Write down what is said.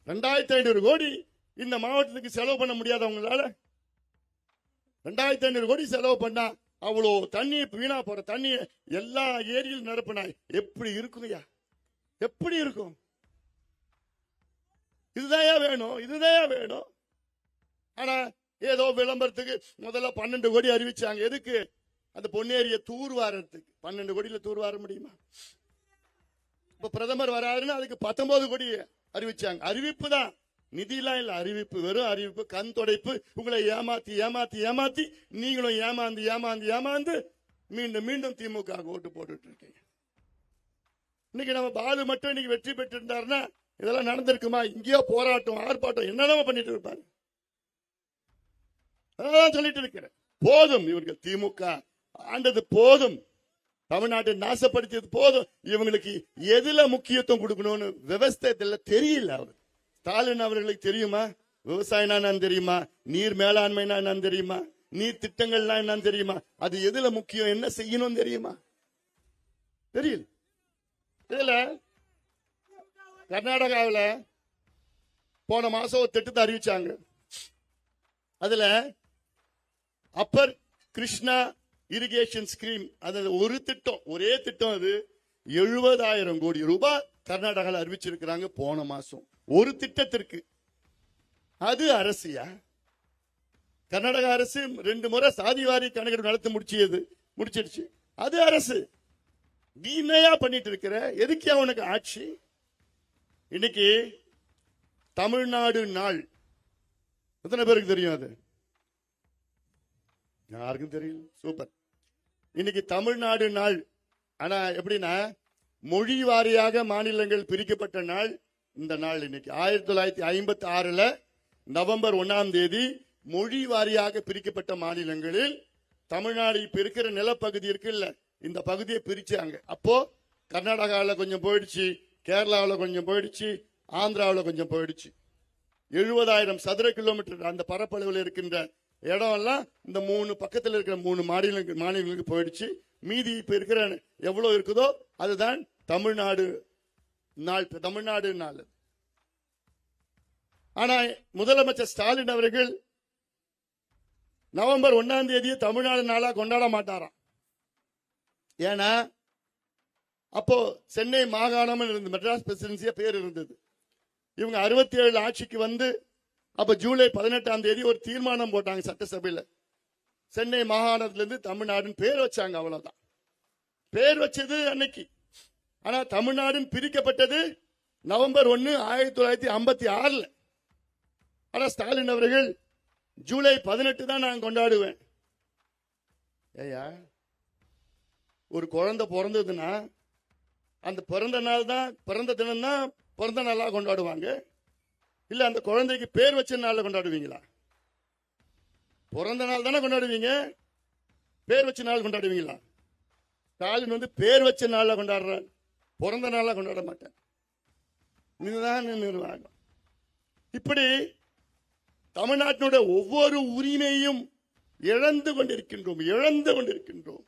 2500 கோடி இந்த மாவட்டத்துக்கு செலவு பண்ண முடியாதவங்களால 2500 கோடி செலவு பண்ணா அவ்வளோ தண்ணி வீணா போற தண்ணி எல்லா ஏரியில் நிரப்பினா எப்படி இருக்குங்கய்யா? எப்படி இருக்கும்? இதுதான் வேணும், இதுதான் வேணும். ஆனா ஏதோ விளம்பரத்துக்கு முதல்ல 12 கோடி அறிவிச்சாங்க. எதுக்கு? அந்த பொன்னேரிய தூர்வாரத்துக்கு. 12 கோடியில தூர்வார முடியுமா? இப்ப பிரதமர் வராருன்னு அதுக்கு 19 கோடி அறிவிச்சாங்க. அறிவிப்பு தான், நிதியெல்லாம் இல்ல, அறிவிப்பு, வெறும் அறிவிப்பு, கண் தொடைப்பு. உங்களை ஏமாத்தி ஏமாத்தி ஏமாத்தி நீங்களும் ஏமாந்து ஏமாந்து ஏமாந்து மீண்டும் மீண்டும் திமுக ஓட்டு போட்டுட்டு இருக்கீங்க. இன்னைக்கு நம்ம பாலு மட்டும் இன்னைக்கு வெற்றி பெற்று இருந்தாருன்னா இதெல்லாம் நடந்திருக்குமா? இங்கேயோ போராட்டம் ஆர்ப்பாட்டம் என்னென்ன பண்ணிட்டு இருப்பாங்க. அதான் சொல்லிட்டு இருக்கிறேன். போதும், இவர்கள் திமுக ஆண்டது போதும், தமிழ்நாட்டை நாசப்படுத்தியது போதும். இவங்களுக்கு எதுல முக்கியத்துவம் கொடுக்கணும்னு விவசாயத்துல தெரியல. அவர் ஸ்டாலின் அவர்களுக்கு தெரியுமா? விவசாயம்னா என்னன்னு தெரியுமா? நீர் மேலாண்மைனா என்னன்னு தெரியுமா? நீர் திட்டங்கள்னா என்னன்னு தெரியுமா? அது எதுல முக்கியம், என்ன செய்யணும் தெரியுமா? தெரியல. இதுல கர்நாடகாவில் போன மாசம் ஒரு திட்டத்தை அறிவிச்சாங்க. அதுல அப்பர் கிருஷ்ணா இரிகேஷன் ஸ்கீம், அது ஒரு திட்டம், ஒரே திட்டம். அது 70,000 கோடி ரூபாய் கர்நாடகாவில் அறிவிச்சிருக்கிறாங்க போன மாசம் ஒரு திட்டத்திற்கு. அது அரசியா? கர்நாடக அரசு 2 முறை சாதிவாரி கணக்கெடுப்பு நடத்த முடிச்சிருச்சு. அது அரசு. வீணையா பண்ணிட்டு இருக்கிற, எதுக்கு அவனுக்கு ஆட்சி? இன்னைக்கு தமிழ்நாடு நாள் எத்தனை பேருக்கு தெரியும்? அது யாருக்கும் தெரியல. சூப்பர். இன்னைக்கு தமிழ்நாடு நாள். ஆனா எப்படின்னா மொழி வாரியாக மாநிலங்கள் பிரிக்கப்பட்ட நாள் இந்த நாள். இன்னைக்கு 1956 நவம்பர் 1ஆம் தேதி மொழி வாரியாக பிரிக்கப்பட்ட மாநிலங்களில் தமிழ்நாடு இப்ப இருக்கிற நிலப்பகுதி இருக்குல்ல, இந்த பகுதியை பிரிச்சாங்க. அப்போ கர்நாடகாவில் கொஞ்சம் போயிடுச்சு, கேரளாவில் கொஞ்சம் போயிடுச்சு, ஆந்திராவில் கொஞ்சம் போயிடுச்சு. 70,000 சதுர கிலோமீட்டர் அந்த பரப்பளவில் இருக்கின்ற இடம் எல்லாம் இந்த 3 பக்கத்தில் இருக்கிற 3 மாநிலங்களுக்கு போயிடுச்சு. மீதி இப்ப இருக்கிற எவ்வளவு இருக்குதோ அதுதான் தமிழ்நாடு நாள். தமிழ்நாடு நாள். ஆனா முதலமைச்சர் ஸ்டாலின் அவர்கள் நவம்பர் 1ஆம் தேதியை தமிழ்நாடு நாளா கொண்டாட மாட்டாராம். ஏன்னா அப்போ சென்னை மாகாணம் இருந்தது, மெட்ராஸ் பிரசிடென்சியா பேர் இருந்தது. இவங்க 67 ஆட்சிக்கு வந்து அப்ப ஜூலை 18ஆம் தேதி ஒரு தீர்மானம் போட்டாங்க சட்டசபையில். சென்னை மாகாணத்திலிருந்து தமிழ்நாடுன்னு பேர் வச்சாங்க. அவ்வளவுதான் பேர் வச்சது அன்னைக்கு. ஆனா தமிழ்நாடுன்னு பிரிக்கப்பட்டது நவம்பர் 1, 1956. ஆனா ஸ்டாலின் அவர்கள் ஜூலை 18 தான் நான் கொண்டாடுவேன். ஏயா, ஒரு குழந்தை பிறந்ததுன்னா அந்த பிறந்த நாள் தான், பிறந்த தினம் தான் பிறந்த நாளா கொண்டாடுவாங்க. இல்ல அந்த குழந்தைக்கு பேர் வச்ச நாள்ல கொண்டாடுவீங்களா? பிறந்த நாள் தானே கொண்டாடுவீங்க, பேர் வச்ச நாள் கொண்டாடுவீங்களா? ஸ்டாலின் வந்து பேர் வச்ச நாள்ல கொண்டாடுற, பிறந்த நாளா கொண்டாட மாட்டேன். இதுதான் நிர்வாகம். இப்படி தமிழ்நாட்டினுடைய ஒவ்வொரு உரிமையும் இழந்து கொண்டிருக்கின்றோம்.